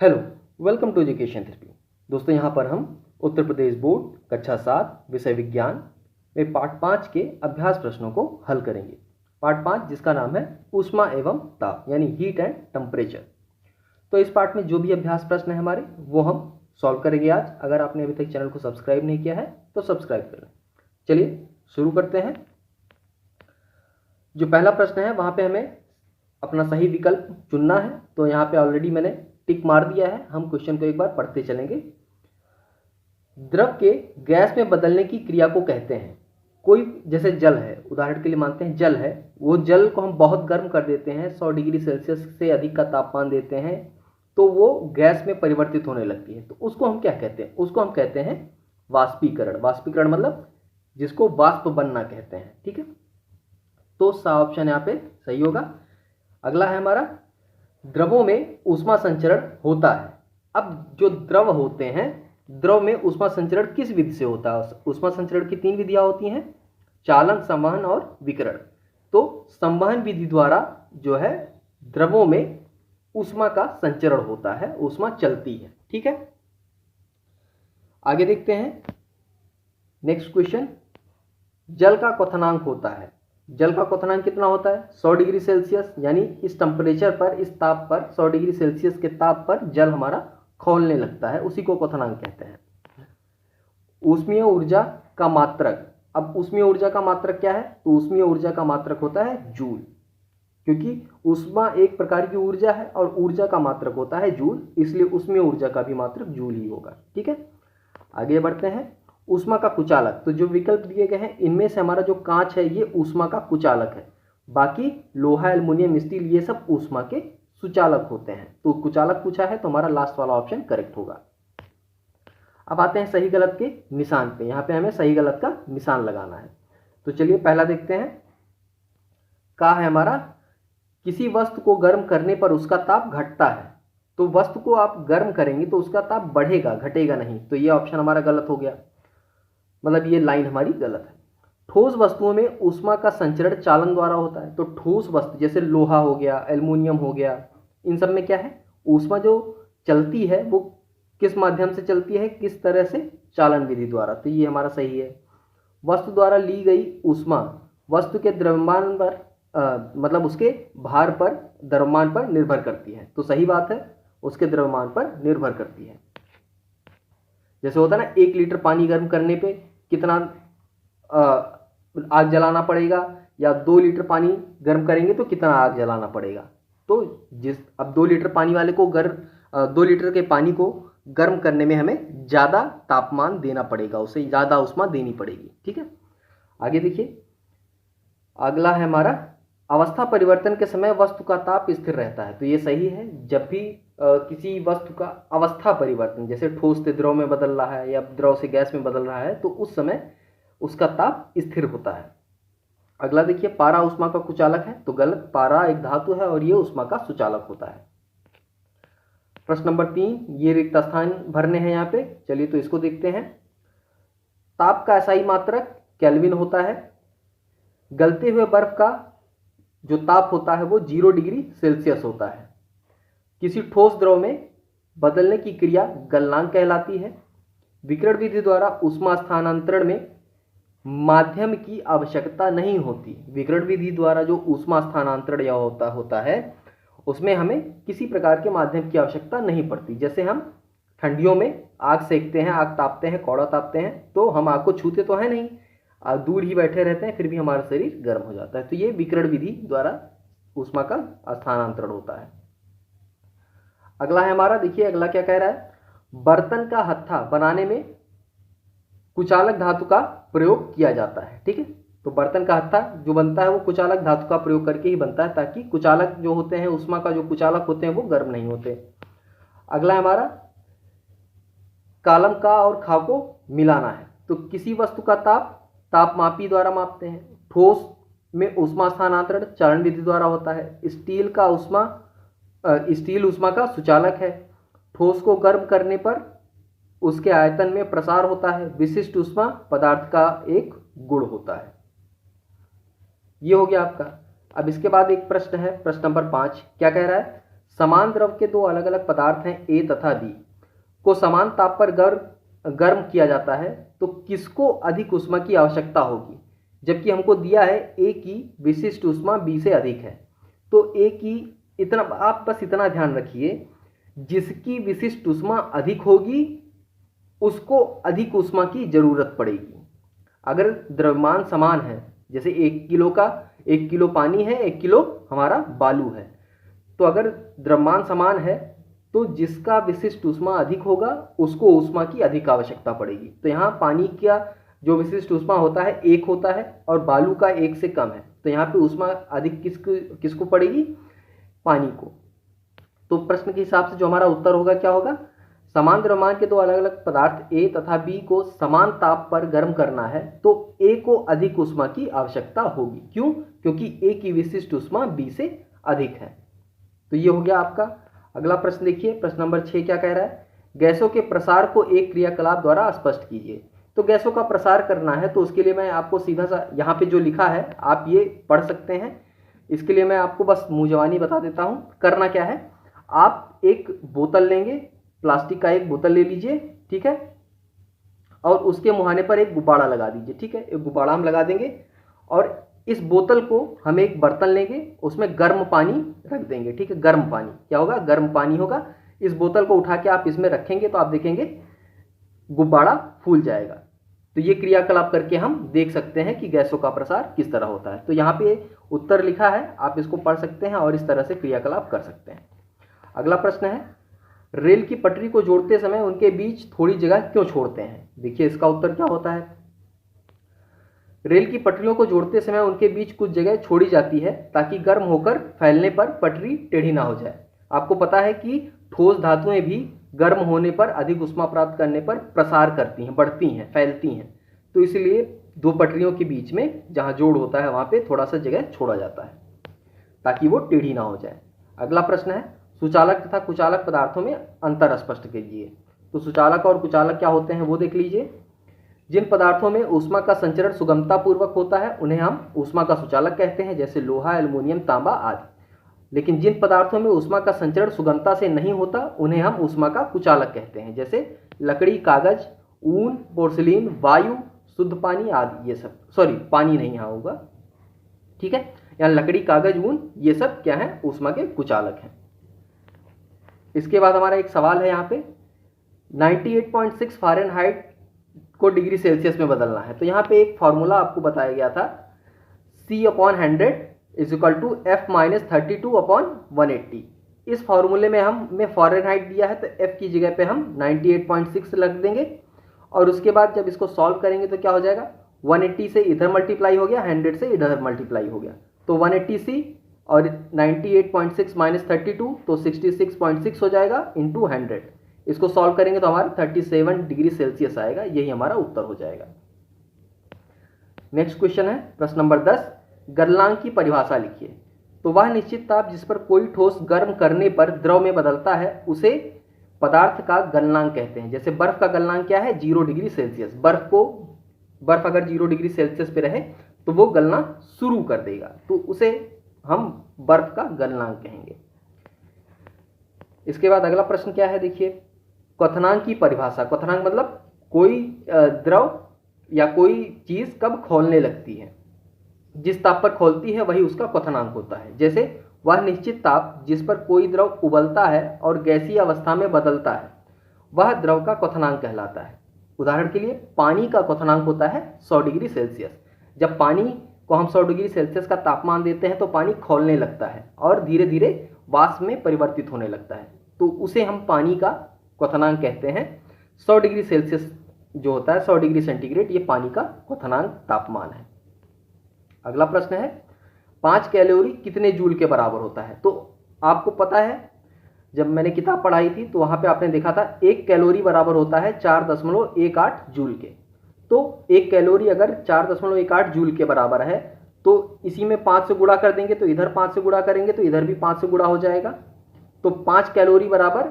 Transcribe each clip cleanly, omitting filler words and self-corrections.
Hello, welcome to education therapy. दोस्तों, यहाँ पर हम उत्तर प्रदेश बोर्ड कक्षा 7 विषय विज्ञान में पार्ट 5 के अभ्यास प्रश्नों को हल करेंगे। पार्ट 5 जिसका नाम है ऊष्मा एवं ताप यानी हीट एंड टेम्परेचर। तो इस पार्ट में जो भी अभ्यास प्रश्न है हमारे वो हम सॉल्व करेंगे आज। अगर आपने अभी तक चैनल को सब्सक्राइब नहीं किया है तो सब्सक्राइब कर लें। चलिए शुरू करते हैं। जो पहला प्रश्न है वहाँ पे हमें अपना सही विकल्प चुनना है। तो यहाँ पे ऑलरेडी मैंने टिक मार दिया है। हम क्वेश्चन को एक बार पढ़ते चलेंगे। द्रव के गैस में बदलने की क्रिया को कहते हैं। कोई जैसे जल है, उदाहरण के लिए मानते हैं जल है, वो जल को हम बहुत गर्म कर देते हैं, 100 डिग्री सेल्सियस से अधिक का तापमान देते हैं तो वो गैस में परिवर्तित होने लगती है। तो उसको हम क्या कहते हैं? उसको हम कहते हैं वाष्पीकरण। वाष्पीकरण मतलब जिसको वाष्प बनना कहते हैं। ठीक है, तो सा ऑप्शन यहाँ पे सही होगा। अगला है हमारा, द्रवों में ऊष्मा संचरण होता है। अब जो द्रव होते हैं, द्रव में ऊष्मा संचरण किस विधि से होता है? ऊष्मा संचरण की 3 विधियां होती हैं, चालन, संवहन और विकिरण। तो संवहन विधि द्वारा जो है द्रवों में ऊष्मा का संचरण होता है, ऊष्मा चलती है। ठीक है, आगे देखते हैं। नेक्स्ट क्वेश्चन, जल का क्वथनांक होता है। जल का क्वथनांक कितना होता है? 100 डिग्री सेल्सियस, यानी इस टेम्परेचर पर, इस ताप पर, 100 डिग्री सेल्सियस के ताप पर जल हमारा खौलने लगता है, उसी को क्वथनांक कहते हैं। ऊष्मीय ऊर्जा का मात्रक। अब ऊष्मीय ऊर्जा का मात्रक क्या है? तो ऊष्मीय ऊर्जा का मात्रक होता है जूल, क्योंकि ऊष्मा एक प्रकार की ऊर्जा है और ऊर्जा का मात्रक होता है जूल, इसलिए ऊष्मीय ऊर्जा का भी मात्रक जूल ही होगा। ठीक है, आगे बढ़ते हैं। ऊष्मा का कुचालक। तो जो विकल्प दिए गए हैं इनमें से हमारा जो कांच है ये ऊष्मा का कुचालक है, बाकी लोहा, एल्युमिनियम, स्टील ये सब ऊष्मा के सुचालक होते हैं। तो कुचालक पूछा है तो हमारा लास्ट वाला ऑप्शन करेक्ट होगा। अब आते हैं सही गलत के निशान पे। यहाँ पे हमें सही गलत का निशान लगाना है। तो चलिए पहला देखते हैं। का है हमारा, किसी वस्तु को गर्म करने पर उसका ताप घटता है। तो वस्तु को आप गर्म करेंगे तो उसका ताप बढ़ेगा, घटेगा नहीं। तो ये ऑप्शन हमारा गलत हो गया, मतलब ये लाइन हमारी गलत है। ठोस वस्तुओं में ऊष्मा का संचरण चालन द्वारा होता है। तो ठोस वस्तु जैसे लोहा हो गया, एल्युमिनियम हो गया, इन सब में क्या है? ऊष्मा जो चलती है वो किस माध्यम से चलती है, किस तरह से? चालन विधि द्वारा। तो ये हमारा सही है। वस्तु द्वारा ली गई ऊष्मा वस्तु के द्रव्यमान पर मतलब उसके भार पर, द्रव्यमान पर निर्भर करती है। तो सही बात है, उसके द्रव्यमान पर निर्भर करती है। जैसे होता है ना, 1 लीटर पानी गर्म करने पे कितना आग जलाना पड़ेगा, या 2 लीटर पानी गर्म करेंगे तो कितना आग जलाना पड़ेगा। तो अब 2 लीटर पानी वाले को 2 लीटर के पानी को गर्म करने में हमें ज़्यादा तापमान देना पड़ेगा, उसे ज़्यादा ऊष्मा देनी पड़ेगी। ठीक है, आगे देखिए। अगला है हमारा, अवस्था परिवर्तन के समय वस्तु का ताप स्थिर रहता है। तो ये सही है। जब भी किसी वस्तु का अवस्था परिवर्तन, जैसे ठोस से द्रव में बदल रहा है या द्रव से गैस में बदल रहा है, तो उस समय उसका ताप स्थिर होता है। अगला देखिए, पारा ऊष्मा का कुचालक है। तो गलत, पारा एक धातु है और ये ऊष्मा का सुचालक होता है। प्रश्न नंबर 3, ये रिक्त स्थान भरने हैं यहाँ पे। चलिए तो इसको देखते हैं। ताप का एसआई मात्रक केल्विन होता है। गलते हुए बर्फ का जो ताप होता है वो 0 डिग्री सेल्सियस होता है। किसी ठोस द्रव में बदलने की क्रिया गलनांक कहलाती है। विकिरण विधि द्वारा ऊष्मा स्थानांतरण में माध्यम की आवश्यकता नहीं होती। विकिरण विधि द्वारा जो ऊष्मा स्थानांतरण या होता है उसमें हमें किसी प्रकार के माध्यम की आवश्यकता नहीं पड़ती। जैसे हम ठंडियों में आग सेकते हैं, आग तापते हैं, कौड़ा तापते हैं, तो हम आग को छूते तो है नहीं, दूर ही बैठे रहते हैं, फिर भी हमारा शरीर गर्म हो जाता है। तो ये विकिरण विधि द्वारा ऊष्मा का स्थानांतरण होता है। अगला है हमारा, देखिए अगला क्या कह रहा है। बर्तन का हत्था बनाने में कुचालक धातु का प्रयोग किया जाता है। ठीक है, तो बर्तन का हत्था जो बनता है वो कुचालक धातु का प्रयोग करके ही बनता है, ताकि कुचालक जो होते हैं, ऊष्मा का जो कुचालक होते हैं वो गर्म नहीं होते। अगला है हमारा, कालम का और खा को मिलाना है। तो किसी वस्तु का तापमापी द्वारा मापते हैं। ठोस में ऊष्मा स्थानांतरण चालन विधि द्वारा होता है। स्टील ऊष्मा का सुचालक है। ठोस को गर्म करने पर उसके आयतन में प्रसार होता है। विशिष्ट ऊष्मा पदार्थ का एक गुण होता है। ये हो गया आपका। अब इसके बाद एक प्रश्न है, प्रश्न नंबर 5, क्या कह रहा है? समान द्रव के दो अलग अलग पदार्थ हैं ए तथा बी को समान ताप पर गर्म किया जाता है तो किसको अधिक ऊष्मा की आवश्यकता होगी, जबकि हमको दिया है ए की विशिष्ट ऊष्मा बी से अधिक है। तो ए की इतना, आप बस इतना ध्यान रखिए, जिसकी विशिष्ट ऊष्मा अधिक होगी उसको अधिक ऊष्मा की जरूरत पड़ेगी। अगर द्रव्यमान समान है, जैसे 1 किलो पानी है, 1 किलो हमारा बालू है, तो अगर द्रव्यमान समान है तो जिसका विशिष्ट ऊष्मा अधिक होगा उसको ऊष्मा की अधिक आवश्यकता पड़ेगी। तो यहाँ पानी का जो विशिष्ट ऊष्मा होता है 1 होता है और बालू का 1 से कम है, तो यहाँ पे ऊष्मा अधिक किसको पड़ेगी, पानी को। तो प्रश्न के हिसाब से जो हमारा उत्तर होगा क्या होगा, समान द्रव्यमान के दो अलग अलग पदार्थ ए तथा बी को समान ताप पर गर्म करना है तो ए को अधिक ऊष्मा की आवश्यकता होगी। क्यों? क्योंकि ए की विशिष्ट ऊष्मा बी से अधिक है। तो ये हो गया आपका। अगला प्रश्न देखिए, प्रश्न नंबर 6 क्या कह रहा है, गैसों के प्रसार को एक क्रियाकलाप द्वारा स्पष्ट कीजिए। तो गैसों का प्रसार करना है तो उसके लिए मैं आपको सीधा सा यहाँ पे जो लिखा है आप ये पढ़ सकते हैं। इसके लिए मैं आपको बस मुँह जवानी बता देता हूँ। करना क्या है, आप एक बोतल लेंगे, प्लास्टिक का एक बोतल ले लीजिए, ठीक है, और उसके मुहाने पर एक गुब्बारा लगा दीजिए, ठीक है, एक गुब्बारा हम लगा देंगे और इस बोतल को हम एक बर्तन लेंगे, उसमें गर्म पानी रख देंगे, ठीक है, गर्म पानी क्या होगा, गर्म पानी होगा। इस बोतल को उठा के आप इसमें रखेंगे तो आप देखेंगे गुब्बारा फूल जाएगा। तो ये क्रियाकलाप करके हम देख सकते हैं कि गैसों का प्रसार किस तरह होता है। तो यहाँ पे उत्तर लिखा है, आप इसको पढ़ सकते हैं और इस तरह से क्रियाकलाप कर सकते हैं। अगला प्रश्न है, रेल की पटरी को जोड़ते समय उनके बीच थोड़ी जगह क्यों छोड़ते हैं। देखिए इसका उत्तर क्या होता है, रेल की पटरियों को जोड़ते समय उनके बीच कुछ जगह छोड़ी जाती है ताकि गर्म होकर फैलने पर पटरी टेढ़ी ना हो जाए। आपको पता है कि ठोस धातुएं भी गर्म होने पर अधिक ऊष्मा प्राप्त करने पर प्रसार करती हैं, बढ़ती हैं, फैलती हैं। तो इसलिए दो पटरियों के बीच में जहां जोड़ होता है वहां पे थोड़ा सा जगह छोड़ा जाता है ताकि वो टेढ़ी ना हो जाए। अगला प्रश्न है, सुचालक तथा कुचालक पदार्थों में अंतर स्पष्ट कीजिए। तो सुचालक और कुचालक क्या होते हैं वो देख लीजिए। जिन पदार्थों में ऊष्मा का संचरण सुगमता पूर्वक होता है उन्हें हम ऊष्मा का सुचालक कहते हैं, जैसे लोहा, एल्युमिनियम, तांबा आदि। लेकिन जिन पदार्थों में ऊष्मा का संचरण सुगमता से नहीं होता उन्हें हम ऊष्मा का कुचालक कहते हैं, जैसे लकड़ी, कागज, ऊन, पोर्सिलीन, वायु, शुद्ध पानी आदि। ये सब, सॉरी पानी नहीं यहाँ होगा, ठीक है, यहाँ लकड़ी, कागज, ऊन ये सब क्या है, ऊष्मा के कुचालक हैं। इसके बाद हमारा एक सवाल है यहाँ पे, 98.6 फ़ारेनहाइट को डिग्री सेल्सियस में बदलना है। तो यहाँ पे एक फॉर्मूला आपको बताया गया था, C/100 = F - 32/180। इस फॉर्मूले में हमें फ़ारेनहाइट दिया है तो F की जगह पे हम 98.6 रख देंगे और उसके बाद जब इसको सॉल्व करेंगे तो क्या हो जाएगा, 180 से इधर मल्टीप्लाई हो गया, 100 से इधर मल्टीप्लाई हो गया, तो 180C और 98.6 - 32 तो 66.6 हो जाएगा इंटू 100। इसको सॉल्व करेंगे तो हमारा 37 डिग्री सेल्सियस आएगा, यही हमारा उत्तर हो जाएगा। नेक्स्ट क्वेश्चन है प्रश्न नंबर 10, गलनांक की परिभाषा लिखिए। तो वह निश्चित ताप जिस पर कोई ठोस गर्म करने पर द्रव में बदलता है उसे पदार्थ का गलनांक कहते हैं। जैसे बर्फ का गलनांक क्या है, 0 डिग्री सेल्सियस। बर्फ अगर 0 डिग्री सेल्सियस पे रहे तो वो गलना शुरू कर देगा, तो उसे हम बर्फ का गलनांक कहेंगे। इसके बाद अगला प्रश्न क्या है, देखिए, क्वथनांक की परिभाषा। क्वथनांक मतलब कोई द्रव या कोई चीज कब खौलने लगती है, जिस ताप पर खौलती है वही उसका क्वथनांक होता है। जैसे वह निश्चित ताप जिस पर कोई द्रव उबलता है और गैसीय अवस्था में बदलता है वह द्रव का क्वथनांक कहलाता है। उदाहरण के लिए पानी का क्वथनांक होता है 100 डिग्री सेल्सियस। जब पानी को हम 100 डिग्री सेल्सियस का तापमान देते हैं तो पानी खौलने लगता है और धीरे धीरे वाष्प में परिवर्तित होने लगता है, तो उसे हम पानी का क्वथनांक कहते हैं। 100 डिग्री सेल्सियस जो होता है, 100 डिग्री सेंटीग्रेड, ये पानी का क्वथनांक तापमान है। अगला प्रश्न है, 5 कैलोरी कितने जूल के बराबर होता है। तो आपको पता है, जब मैंने किताब पढ़ाई थी तो वहां पे आपने देखा था 1 कैलोरी बराबर होता है 4.18 जूल के। तो 1 कैलोरी अगर 4.18 जूल के बराबर है तो इसी में 5 से गुणा कर देंगे तो इधर 5 से गुणा करेंगे तो इधर भी 5 से गुणा हो जाएगा। तो 5 कैलोरी बराबर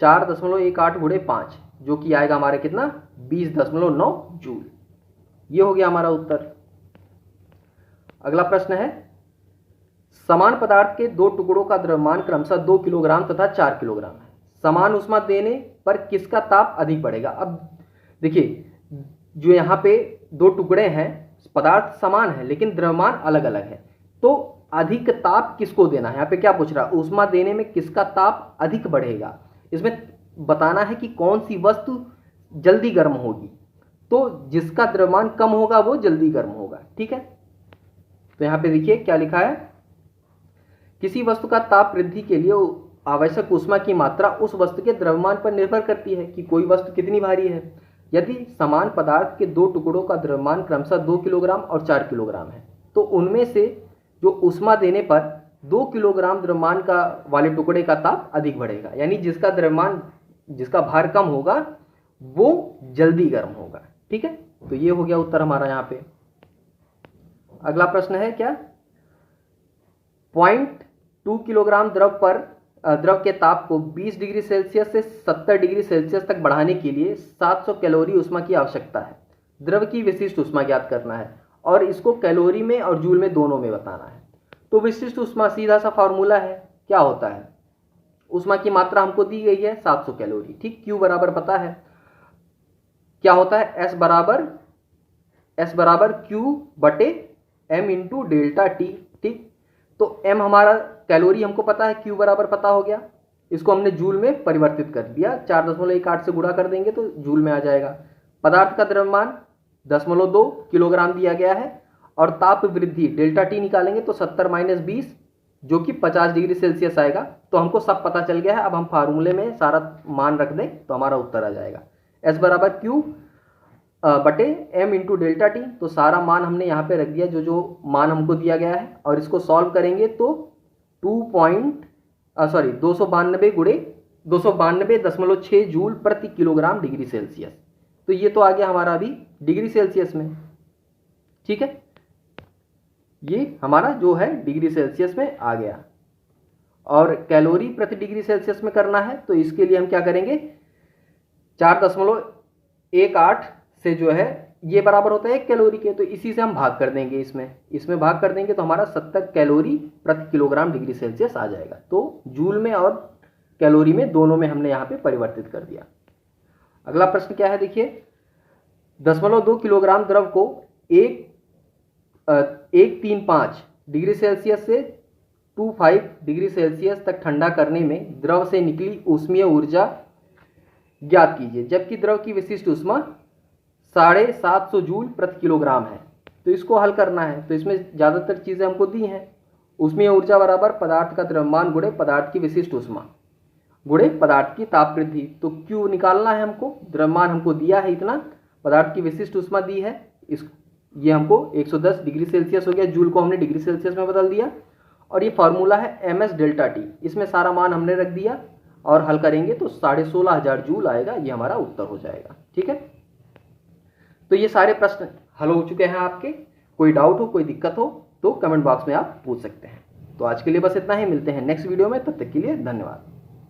4.18 गुणे 5, जो कि आएगा हमारे कितना, 20.9 जूल। ये हो गया हमारा उत्तर। अगला प्रश्न है, समान पदार्थ के दो टुकड़ों का द्रव्यमान क्रमशः 2 किलोग्राम तथा 4 किलोग्राम है। समान ऊष्मा देने पर किसका ताप अधिक बढ़ेगा। अब देखिए, जो यहाँ पे दो टुकड़े हैं, पदार्थ समान है लेकिन द्रव्यमान अलग अलग है, तो अधिक ताप किसको देना है। यहाँ पे क्या पूछ रहा है, ऊष्मा देने में किसका ताप अधिक बढ़ेगा। इसमें बताना है कि कौन सी वस्तु जल्दी गर्म होगी, तो जिसका द्रव्यमान कम होगा वो जल्दी गर्म होगा। ठीक है, तो यहाँ पे देखिए क्या लिखा है, किसी वस्तु का ताप वृद्धि के लिए आवश्यक ऊष्मा की मात्रा उस वस्तु के द्रव्यमान पर निर्भर करती है कि कोई वस्तु कितनी भारी है। यदि समान पदार्थ के दो टुकड़ों का द्रव्यमान क्रमशः 2 किलोग्राम और 4 किलोग्राम है, तो उनमें से जो ऊष्मा देने पर 2 किलोग्राम द्रव्यमान का वाले टुकड़े का ताप अधिक बढ़ेगा, यानी जिसका द्रव्यमान, जिसका भार कम होगा वो जल्दी गर्म होगा। ठीक है, तो ये हो गया उत्तर हमारा यहाँ पे। अगला प्रश्न है क्या, 0.2 किलोग्राम द्रव के ताप को 20 डिग्री सेल्सियस से 70 डिग्री सेल्सियस तक बढ़ाने के लिए 700 कैलोरी ऊष्मा की आवश्यकता है। द्रव की विशिष्ट ऊष्मा ज्ञात करना है और इसको कैलोरी में और जूल में दोनों में बताना है। तो विशिष्ट ऊष्मा सीधा सा फॉर्मूला है, क्या होता है, ऊष्मा की मात्रा हमको दी गई है 700 कैलोरी। ठीक, Q बराबर पता है क्या होता है, S बराबर Q बटे M इंटू डेल्टा टी। ठीक, तो M हमारा कैलोरी हमको पता है, Q बराबर पता हो गया, इसको हमने जूल में परिवर्तित कर दिया, 4.18 से गुणा कर देंगे तो जूल में आ जाएगा। पदार्थ का द्रव्यमान 0.2 किलोग्राम दिया गया है और ताप वृद्धि डेल्टा टी निकालेंगे तो 70 माइनस 20 जो कि 50 डिग्री सेल्सियस आएगा। तो हमको सब पता चल गया है, अब हम फार्मूले में सारा मान रख दें तो हमारा उत्तर आ जाएगा। S बराबर Q बटे M इंटू डेल्टा टी, तो सारा मान हमने यहाँ पे रख दिया जो जो मान हमको दिया गया है, और इसको सॉल्व करेंगे तो 292.6 जूल प्रति किलोग्राम डिग्री सेल्सियस। तो ये तो आ गया हमारा अभी डिग्री सेल्सियस में। ठीक है, ये हमारा जो है डिग्री सेल्सियस में आ गया, और कैलोरी प्रति डिग्री सेल्सियस में करना है तो इसके लिए हम क्या करेंगे, 4.18 से जो है ये बराबर होता है 1 कैलोरी के, तो इसी से हम भाग कर देंगे, इसमें भाग कर देंगे तो हमारा 70 कैलोरी प्रति किलोग्राम डिग्री सेल्सियस आ जाएगा। तो जूल में और कैलोरी में दोनों में हमने यहाँ पे परिवर्तित कर दिया। अगला प्रश्न क्या है, देखिए 0.2 किलोग्राम द्रव को 135 डिग्री सेल्सियस से 25 डिग्री सेल्सियस तक ठंडा करने में द्रव से निकली ऊष्मीय ऊर्जा ज्ञात कीजिए, जबकि द्रव की विशिष्ट ऊष्मा 750 जूल प्रति किलोग्राम है। तो इसको हल करना है, तो इसमें ज़्यादातर चीज़ें हमको दी हैं। ऊष्मीय ऊर्जा बराबर पदार्थ का द्रव्यमान गुणे पदार्थ की विशिष्ट ऊष्मा गुणे पदार्थ की ताप वृद्धि। तो Q निकालना है हमको, द्रव्यमान हमको दिया है इतना, पदार्थ की विशिष्ट ऊष्मा दी है, ये हमको 110 डिग्री सेल्सियस हो गया, जूल को हमने डिग्री सेल्सियस में बदल दिया, और ये फार्मूला है MS डेल्टा टी, इसमें सारा मान हमने रख दिया और हल करेंगे तो 16,500 जूल आएगा, ये हमारा उत्तर हो जाएगा। ठीक है, तो ये सारे प्रश्न हल हो चुके हैं आपके। कोई डाउट हो, कोई दिक्कत हो तो कमेंट बॉक्स में आप पूछ सकते हैं। तो आज के लिए बस इतना ही, मिलते हैं नेक्स्ट वीडियो में, तब तक के लिए धन्यवाद।